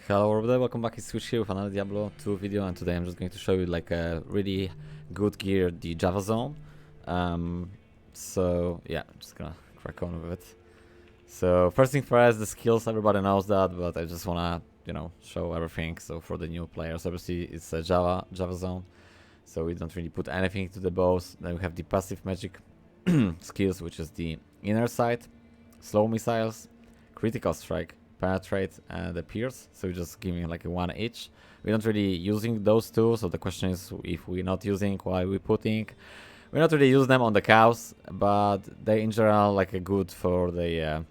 Hello everybody, welcome back. It's Switch here with another Diablo 2 video, and today I'm just going to show you like a really good gear, the Javazon. So yeah, I'm just gonna crack on with it. So first thing first, the skills, everybody knows that, but I just wanna, show everything. So for the new players, obviously it's a Javazon, so we don't really put anything to the bows. Then we have the passive magic skills, which is the inner sight, slow missiles, critical strike, penetrate, and the pierce. So we're just giving like a one each. We're not really using those two, so the question is, if we're not using, why we putting? We're not really using them on the cows, but they in general like a good for the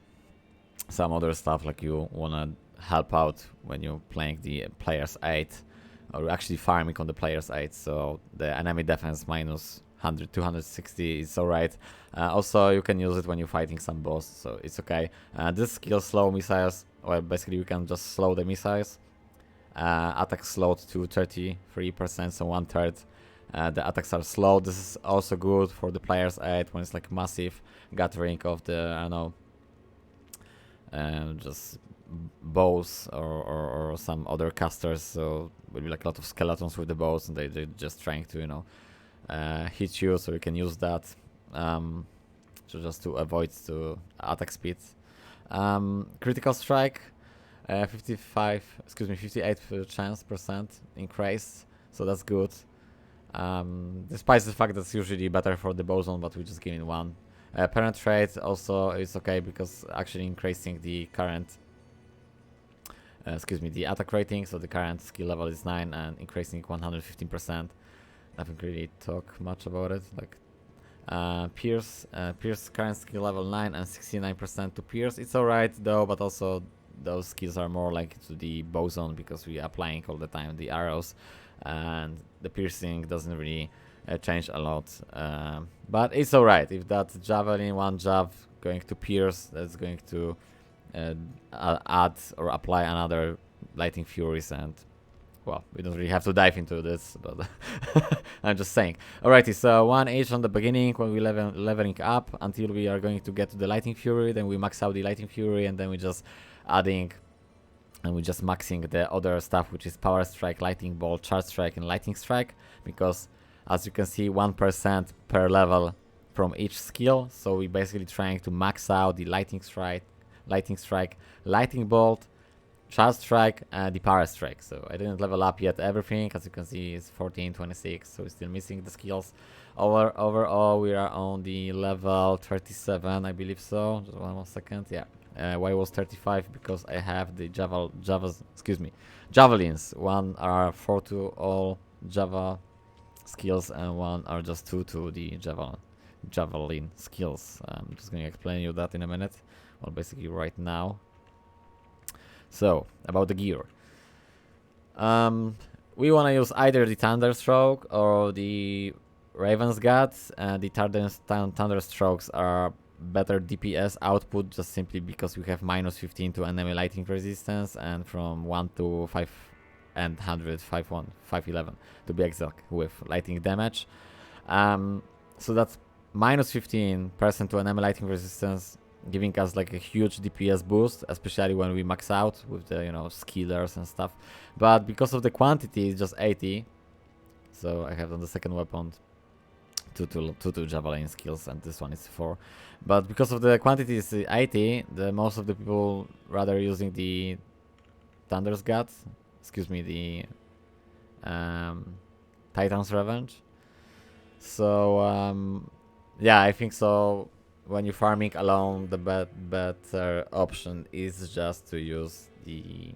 some other stuff, like you wanna help out when you're playing the player's 8 or actually farming on the player's 8. So the enemy defense minus 100, 260 is alright. Also, you can use it when you're fighting some boss, so it's okay. This skill, slow missiles, well, basically you can just slow the missiles. Attack slowed to 33%, so 1/3. The attacks are slow. This is also good for the player's 8 when it's like massive gathering of the, I don't know, just bows or some other casters. So will be like a lot of skeletons with the bows, and they're just trying to, hit you, so you can use that just to avoid to attack speed. Critical strike, 58% chance increased, so that's good. Despite the fact that's usually better for the boson, but we're just giving one. Penetrate also is okay because actually increasing the current, the attack rating. So the current skill level is 9 and increasing 115%. Nothing really talk much about it. Like Pierce current skill level 9 and 69% to Pierce. It's alright though, but also those skills are more like to the boson because we are applying all the time the arrows, and the piercing doesn't really change a lot. But it's alright if that javelin, one jab going to pierce, that's going to add or apply another lightning furies, and well, we don't really have to dive into this, but I'm just saying. Alrighty, so 1 each on the beginning when we leveling up until we are going to get to the Lightning Fury. Then we max out the Lightning Fury, and then we just adding and we just maxing the other stuff, which is Power Strike, Lightning Bolt, Charge Strike, and Lightning Strike. Because as you can see, 1% per level from each skill. So we basically trying to max out the Lightning Strike, Lightning Bolt, Charge Strike, and the Power Strike. So I didn't level up yet everything. As you can see, it's 14, 26, so we're still missing the skills. Overall, we are on the level 37, I believe so. Just one more second, yeah. Why was 35? Because I have the javelins. One are 4 to all Java skills, and one are just 2 to the javelin skills. I'm just going to explain you that in a minute. Well, basically right now. So, about the gear. We want to use either the Thunderstroke or the Raven's Guts. The Thunderstrokes are better DPS output, just simply because we have minus 15 to enemy lightning resistance, and from 1 to 500, 511 to be exact, with lightning damage. So that's minus 15% to enemy lightning resistance, giving us like a huge DPS boost, especially when we max out with the skillers and stuff. But because of the quantity, it's just 80. So I have on the second weapon two javelin skills, and this one is 4. But because of the quantity is 80, most of the people rather using the Thunder's Guts, the Titan's Revenge. So yeah, I think so. When you're farming alone, the better option is just to use the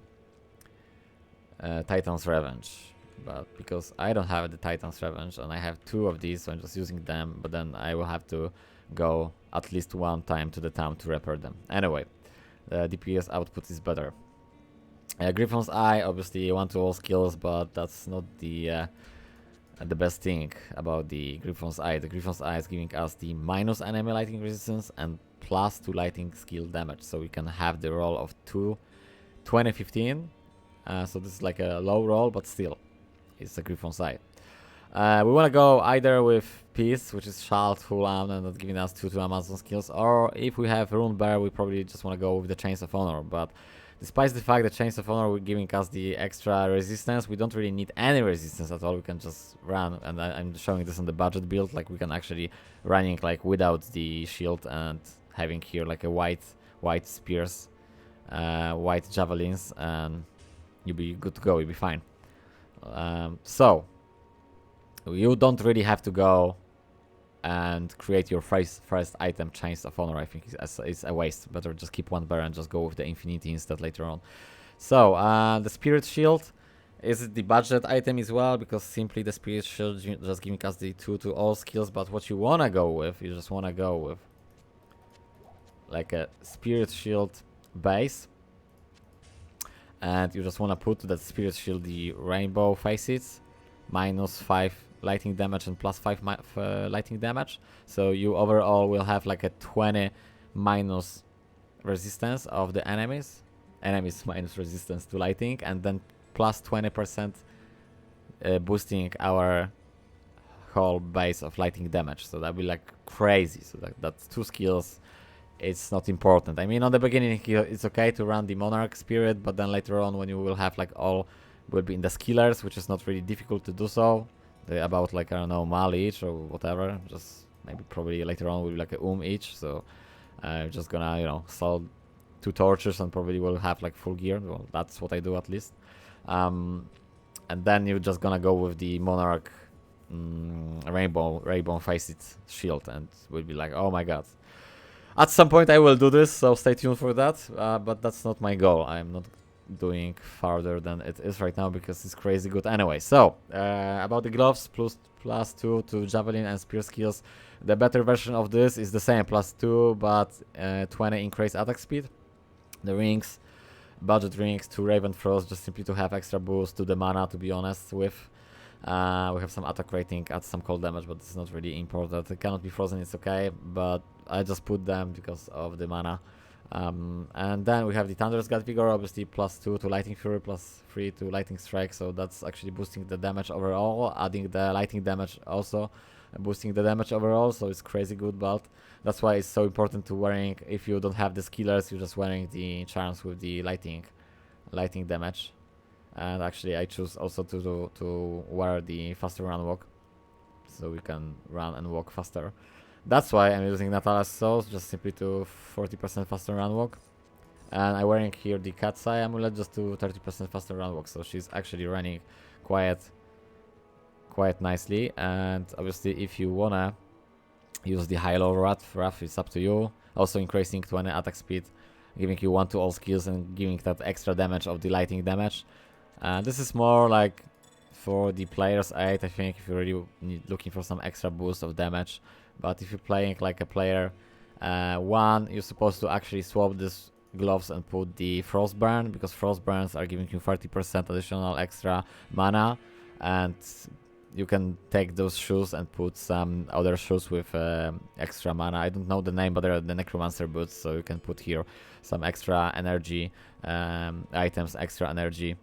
Titan's Revenge. But because I don't have the Titan's Revenge and I have 2 of these, so I'm just using them, but then I will have to go at least 1 time to the town to repair them. Anyway, the DPS output is better. Griffon's Eye, obviously 1 to all skills, but that's not the best thing about the Griffon's Eye. The Griffon's Eye is giving us the minus enemy lightning resistance and plus 2 lightning skill damage, so we can have the roll of 20-15. So this is like a low roll, but still, it's a Griffon's Eye. We want to go either with Peace, which is Shalt, Full Arm, and not giving us 2 Amazon skills, or if we have Rune Bear, we probably just want to go with the Chains of Honor, but Despite the fact that Chains of Honor will giving us the extra resistance, we don't really need any resistance at all. We can just run, and I'm showing this on the budget build. Like we can actually running like without the shield and having here like a white spears, white javelins, and you'll be good to go. You'll be fine. So you don't really have to go and create your first item, Chains of Honor. I think it's a waste. Better just keep one bear and just go with the Infinity instead later on. So the Spirit Shield is the budget item as well, because simply the Spirit Shield just giving us the 2 to all skills. But what you wanna go with, you just wanna go with like a Spirit Shield base, and you just wanna put that Spirit Shield the rainbow faces, -5 lightning damage and +5 lightning damage, so you overall will have like a 20 minus resistance of the enemies minus resistance to lightning, and then plus 20% boosting our whole base of lightning damage. So that'd be like crazy. So that's 2 skills. It's not important. I mean, on the beginning it's okay to run the Monarch Spirit, but then later on when you will have like all will be in the skillers, which is not really difficult to do so. They're about like, I don't know, mal each or whatever. Just maybe probably later on will be like a each. So just gonna, you know, sell 2 torches and probably will have like full gear. Well, that's what I do at least. And then you're just gonna go with the Monarch rainbow faced shield, and will be like, oh my god. At some point I will do this, so stay tuned for that. But that's not my goal. I'm not doing farther than it is right now because it's crazy good anyway. So about the gloves, +2 to javelin and spear skills. The better version of this is the same, +2 but 20 increased attack speed. The rings, budget rings to Raven Frost, just simply to have extra boost to the mana, to be honest with. We have some attack rating at some cold damage, but it's not really important. It cannot be frozen, it's okay, but I just put them because of the mana. And then we have the Thunderous God Vigor, obviously +2 to Lightning Fury, +3 to Lightning Strike, so that's actually boosting the damage overall, adding the lightning damage also, boosting the damage overall, so it's crazy good build. That's why it's so important to wearing, if you don't have the skillers, you're just wearing the charms with the lightning damage. And actually I choose also to wear the faster run walk, so we can run and walk faster. That's why I'm using Natala's Souls, just simply to 40% faster run walk. And I'm wearing here the Cat's Eye amulet just to 30% faster run walk, so she's actually running quite nicely. And obviously if you wanna use the high-low Wrath, it's up to you. Also increasing 20 attack speed, giving you 1 to all skills and giving that extra damage of the lightning damage. This is more like for the player's aid, I think, if you're really looking for some extra boost of damage. But if you're playing like a player 1, you're supposed to actually swap these gloves and put the Frostburn, because Frostburns are giving you 30% additional extra mana, and you can take those shoes and put some other shoes with extra mana. I don't know the name, but they're the Necromancer Boots, so you can put here some extra energy items, extra energy.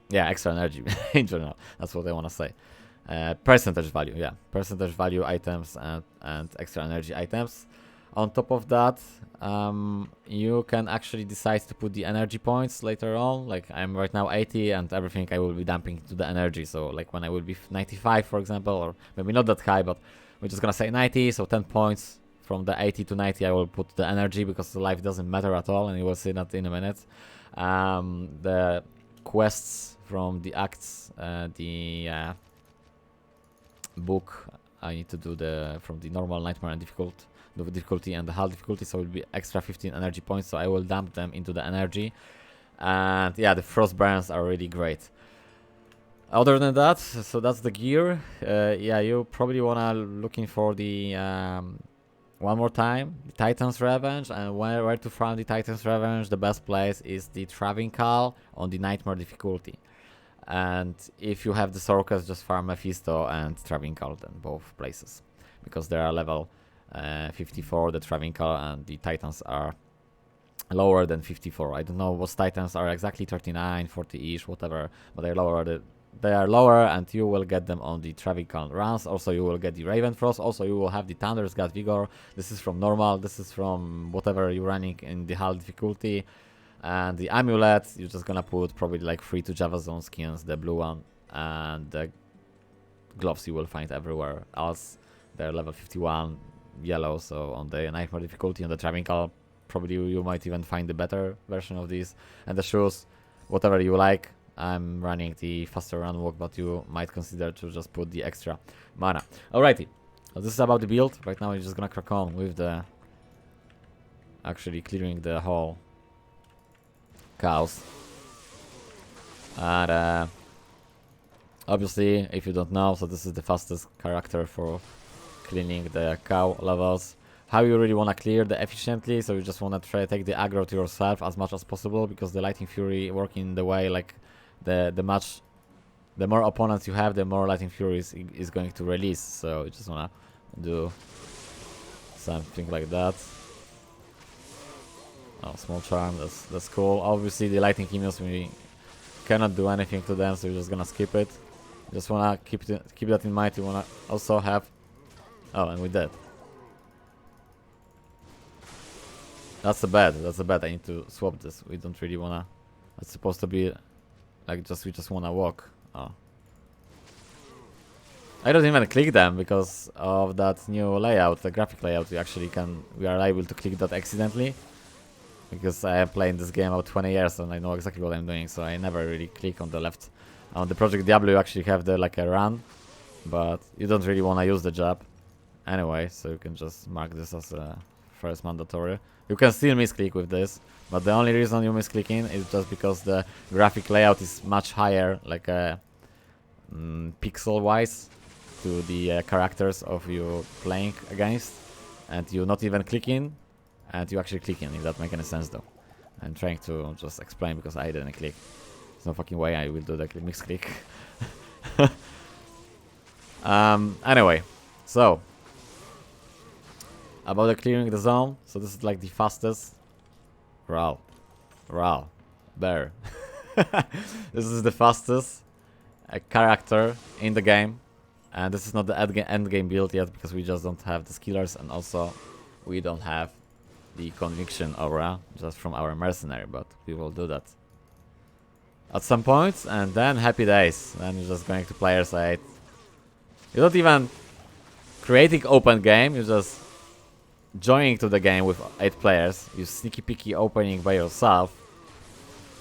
Yeah, extra energy in general, that's what I want to say. Percentage value, yeah, percentage value items and extra energy items. On top of that, you can actually decide to put the energy points later on. Like I'm right now 80 and everything I will be dumping to the energy. So like when I will be 95, for example, or maybe not that high, but we're just gonna say 90, so 10 points from the 80 to 90 I will put the energy, because the life doesn't matter at all, and you will see that in a minute. The quests from the acts, the book, I need to do from the normal, nightmare, and difficulty and the hard difficulty, so it will be extra 15 energy points, so I will dump them into the energy. And yeah, the Frostburns are really great. Other than that, so that's the gear. Yeah, you probably wanna looking for the one more time, the Titan's Revenge, and where to farm the Titan's Revenge. The best place is the Travincal on the Nightmare difficulty. And if you have the Sorkas, just farm Mephisto and Travincal in both places, because they are level 54, the Travincal, and the Titans are lower than 54. I don't know what Titans are exactly, 39, 40-ish, whatever, but they're lower they are lower, and you will get them on the Travical runs. Also, you will get the Raven Frost. Also, you will have the Thunder's God Vigor. This is from normal. This is from whatever you're running in the hard difficulty. And the amulet, you're just gonna put probably like 3 to Javazon skins, the blue one, and the gloves you will find everywhere else. They're level 51 yellow, so on the nightmare difficulty, on the Travical, probably you might even find the better version of these. And the shoes, whatever you like. I'm running the faster run walk, but you might consider to just put the extra mana. Alrighty, so this is about the build. Right now we're just gonna crack on with the actually clearing the whole cows. And obviously, if you don't know, so this is the fastest character for cleaning the cow levels. How you really want to clear the efficiently, so you just want to try to take the aggro to yourself as much as possible, because the Lightning Fury working the way like the more opponents you have, the more Lightning Fury is going to release. So you just want to do something like that. Oh, small charm, that's cool. Obviously the Lightning Emios, we cannot do anything to them, so you're just gonna skip it. Just wanna keep that in mind. You wanna also have, oh, and we did. That's a bad. I need to swap this. We don't really wanna. It's supposed to be like we just wanna walk. Oh. I don't even click them because of that new layout, the graphic layout. We are able to click that accidentally. Because I have played this game about 20 years and I know exactly what I'm doing, so I never really click on the left. On the Project Diablo, you actually have the like a run, but you don't really want to use the jab anyway, so you can just mark this as a first mandatory. You can still misclick with this, but the only reason you're misclicking is just because the graphic layout is much higher, like pixel-wise, to the characters of you playing against, and you're not even clicking. And you actually clicking, if that makes any sense though. I'm trying to just explain because I didn't click. There's no fucking way I will do the mix click. Anyway, so about the clearing the zone. So this is like the fastest. Ral, bear. This is the fastest character in the game, and this is not the end game build yet because we just don't have the skillers, and also we don't have the conviction aura just from our mercenary, but we will do that at some point, and then happy days. Then you're just going to player side. You're not even creating open game, you're just joining to the game with 8 players. You sneaky peeky opening by yourself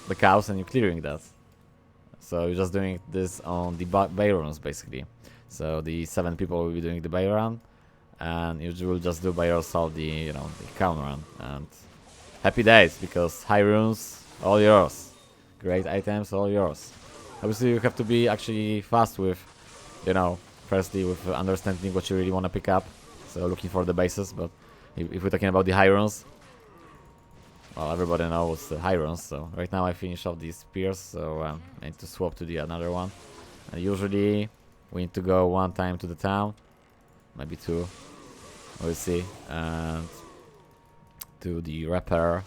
the cows and you're clearing that. So you're just doing this on the bay runs basically. So the 7 people will be doing the bay run, and you will just do by yourself the the cow run, and happy days because high runes all yours, great items all yours. Obviously you have to be actually fast with firstly with understanding what you really want to pick up, so looking for the bases. But if we're talking about the high runes, well, everybody knows the high runes. So right now I finish off these spears, so I need to swap to the another one, and usually we need to go 1 time to the town, maybe 2. We'll see. And to the repair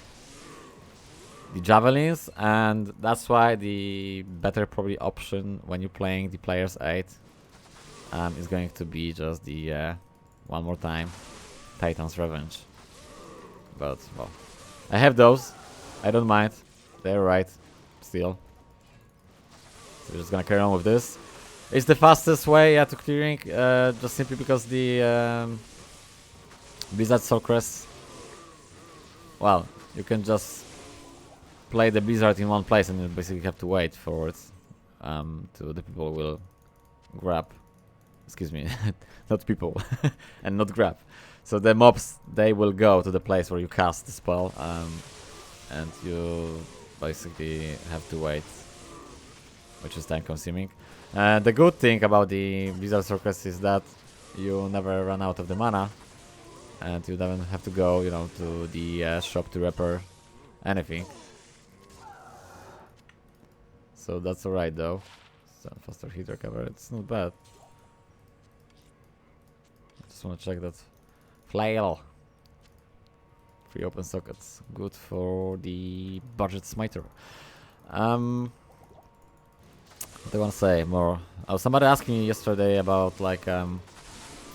the javelins, and that's why the better probably option when you're playing the player's 8 is going to be just the one more time Titan's Revenge. But well, I have those. I don't mind. They're right still. So we're just gonna carry on with this. It's the fastest way to clearing, just simply because the Blizzard Sorceress, well, you can just play the Blizzard in one place and you basically have to wait for it to the people will grab, excuse me, not people, and not grab. So the mobs, they will go to the place where you cast the spell, and you basically have to wait, which is time consuming. The good thing about the Blizzard Sorceress is that you never run out of the mana, and you don't have to go, to the shop to repair anything. So that's alright though. Faster hit recover, it's not bad. I just want to check that. Flail! 3 open sockets, good for the budget smiter. What do I want to say more? Oh, somebody asked me yesterday about like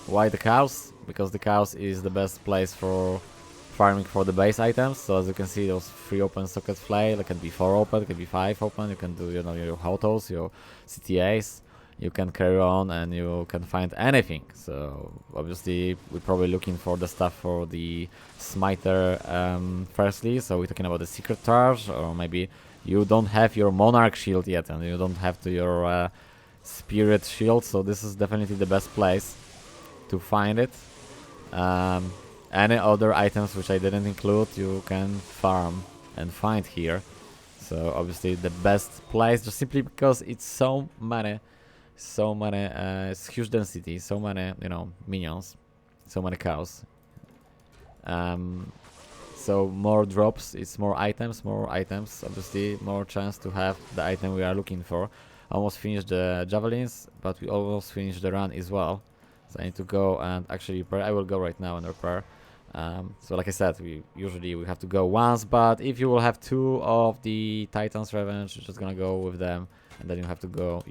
why the cows? Because the cows is the best place for farming for the base items. So as you can see, those 3 open sockets fly. There can be 4 open, it can be 5 open. You can do, you know, your autos, your CTAs. You can carry on and you can find anything. So obviously we're probably looking for the stuff for the smiter firstly. So we're talking about the secret charge, or maybe you don't have your monarch shield yet and you don't have your spirit shield. So this is definitely the best place to find it. Any other items which I didn't include, you can farm and find here. So obviously the best place, just simply because it's so many, it's huge density, so many, you know, minions, so many cows. So more drops, it's more items, obviously more chance to have the item we are looking for. Almost finished the javelins, but we almost finished the run as well. So I need to go and actually repair. I will go right now and repair. So like I said, we have to go once, but if you will have 2 of the Titan's Revenge, you're just gonna go with them, and then you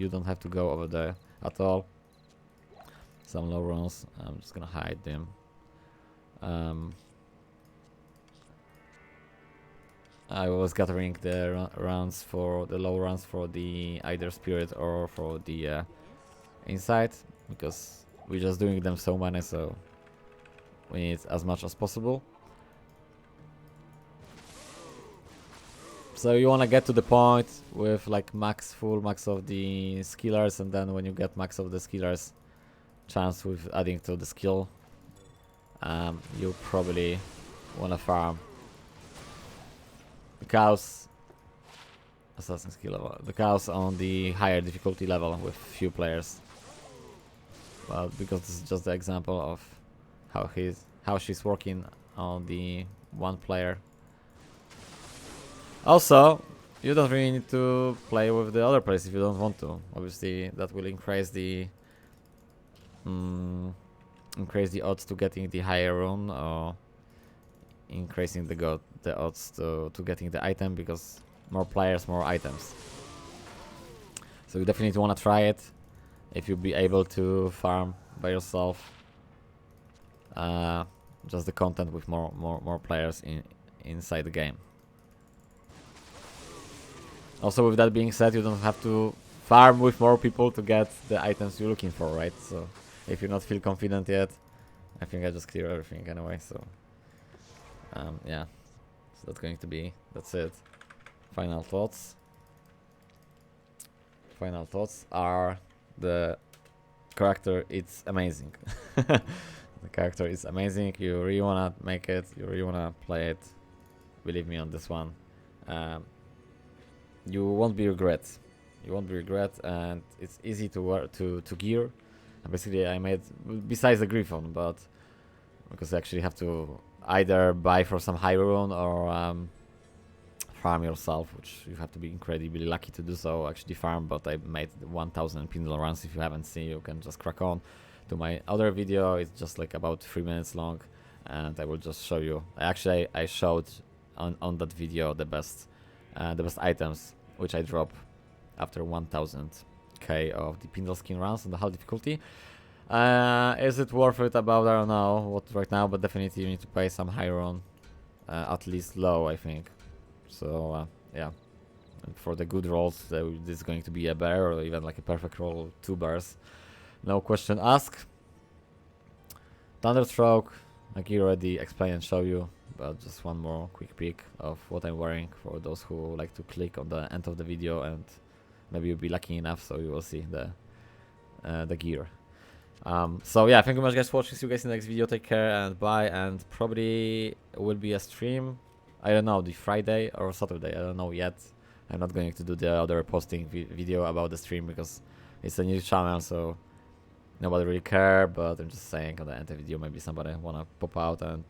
don't have to go over there at all. Some low runs, I'm just gonna hide them. I was gathering the runs for the low runs for the either spirit or for the inside, because we're just doing them so many, so we need as much as possible. So you want to get to the point with like full max of the skillers, and then when you get max of the skillers, chance with adding to the skill, you probably want to farm the cows, assassin skill level, the cows on the higher difficulty level with few players. But because this is just the example of how she's working on the 1 player. Also, you don't really need to play with the other players if you don't want to. Obviously, that will increase the odds to getting the higher rune, or increasing the odds to getting the item, because more players, more items. So you definitely want to try it if you'll be able to farm by yourself. Just the content with more players inside the game. Also, with that being said, you don't have to farm with more people to get the items you're looking for, right? So if you not feel confident yet, I think I just clear everything anyway. So yeah, so that's it. Final thoughts are the character. It's amazing. The character is amazing. You really wanna make it. You really wanna play it. Believe me on this one. You won't be regret. And it's easy to gear. And basically, I made besides the Griffon, but because you actually have to either buy for some high rune or farm yourself, which you have to be incredibly lucky to do so. Actually farm, but I made 1000 Pindle runs. If you haven't seen, you can just crack on to my other video. It's just like about 3 minutes long, and I will just show you. I showed on that video the best items which I drop after 1000k of the Pindle skin runs on the high difficulty. Is it worth it? About, I don't know what right now, but definitely you need to pay some high run, at least low, I think. So yeah, and for the good rolls, this is going to be a bear, or even like a perfect roll, 2 bears, no question asked. Thunderstroke, like you already explained and show you, but just one more quick peek of what I'm wearing for those who like to click on the end of the video, and maybe you'll be lucky enough, so you will see the gear. So yeah, thank you very much guys for watching. See you guys in the next video. Take care and bye. And probably will be a stream, I don't know, the Friday or Saturday, I don't know yet. I'm not going to do the other posting video about the stream because it's a new channel, so nobody really care. But I'm just saying on the end of the video, maybe somebody wanna pop out and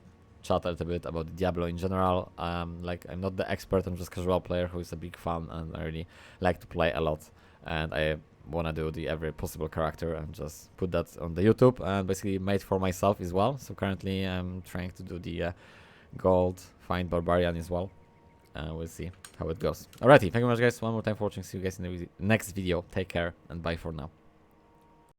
chat a little bit about Diablo in general. Like, I'm not the expert, I'm just a casual player who is a big fan, and I really like to play a lot, and I wanna do every possible character and just put that on the YouTube, and basically made for myself as well. So currently I'm trying to do the gold find barbarian as well, we'll see how it goes. Alrighty, thank you very much guys one more time for watching. See you guys in the next video. Take care and bye for now.